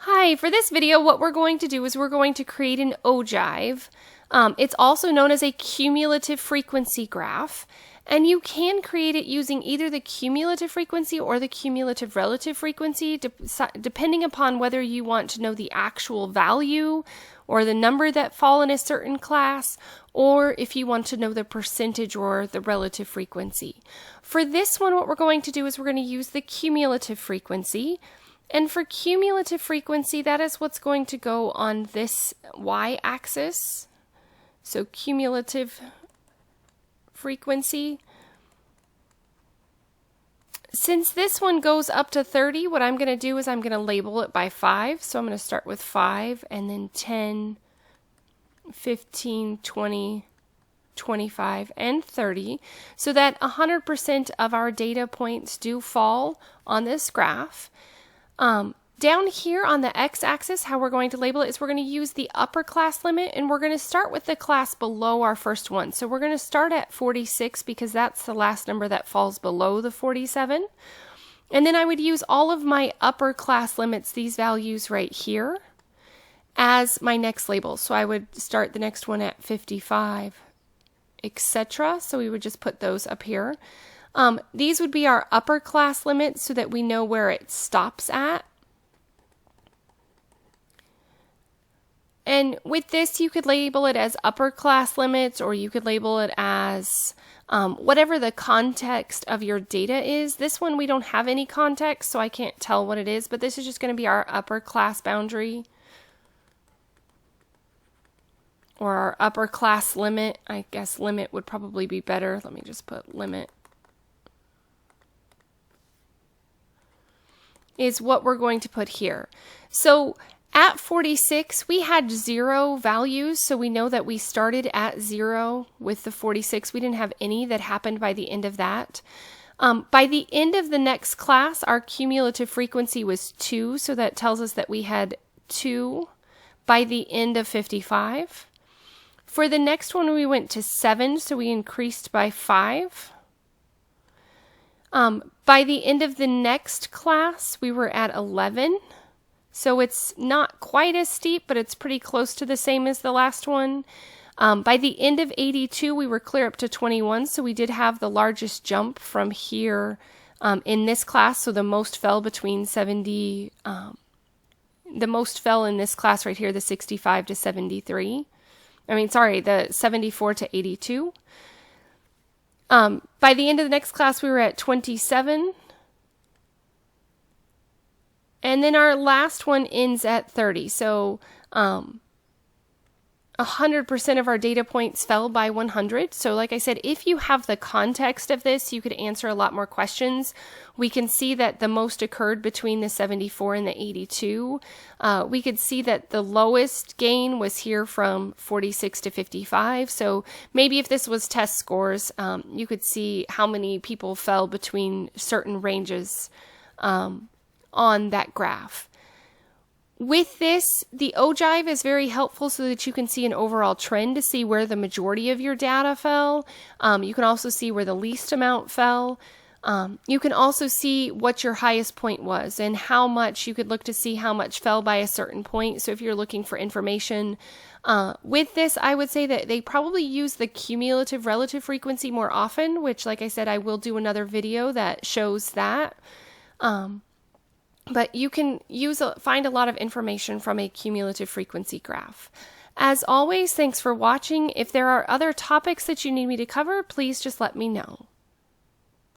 Hi, for this video what we're going to do is we're going to create an OGIVE. It's also known as a cumulative frequency graph, and you can create it using either the cumulative frequency or the cumulative relative frequency, depending upon whether you want to know the actual value or the number that fall in a certain class, or if you want to know the percentage or the relative frequency. For this one, what we're going to do is we're going to use the cumulative frequency. And for cumulative frequency, that is what's going to go on this y-axis. So cumulative frequency. Since this one goes up to 30, what I'm going to do is I'm going to label it by 5. So I'm going to start with 5 and then 10, 15, 20, 25, and 30, so that 100% of our data points do fall on this graph. Down here on the x-axis, how we're going to label it is we're going to use the upper class limit, and we're going to start with the class below our first one. So we're going to start at 46 because that's the last number that falls below the 47. And then I would use all of my upper class limits, these values right here, as my next label. So I would start the next one at 55, etc. So we would just put those up here. These would be our upper class limits so that we know where it stops at. And with this, you could label it as upper class limits, or you could label it as whatever the context of your data is. This one, we don't have any context, so I can't tell what it is, but this is just going to be our upper class boundary, or our upper class limit. I guess limit would probably be better. Let me just put limit. Is what we're going to put here. So at 46, we had 0 values, so we know that we started at 0 with the 46. We didn't have any that happened by the end of that. By the end of the next class, our cumulative frequency was 2, so that tells us that we had 2 by the end of 55. For the next one, we went to 7, so we increased by 5. By the end of the next class, we were at 11. So it's not quite as steep, but it's pretty close to the same as the last one. By the end of 82, we were clear up to 21. So we did have the largest jump from here in this class. So the most fell between 70, the most fell in this class right here, the 65 to 73. The 74 to 82. By the end of the next class, we were at 27. And then our last one ends at 30. So 100% of our data points fell by 100. So like I said, if you have the context of this, you could answer a lot more questions. We can see that the most occurred between the 74 and the 82. We could see that the lowest gain was here from 46 to 55. So maybe if this was test scores, you could see how many people fell between certain ranges on that graph. With this, the OGIVE is very helpful so that you can see an overall trend to see where the majority of your data fell. You can also see where the least amount fell. You can also see what your highest point was and how much. You could look to see how much fell by a certain point. So if you're looking for information with this, I would say that they probably use the cumulative relative frequency more often, which, like I said, I will do another video that shows that. But you can find a lot of information from a cumulative frequency graph. As always, thanks for watching. If there are other topics that you need me to cover, please just let me know.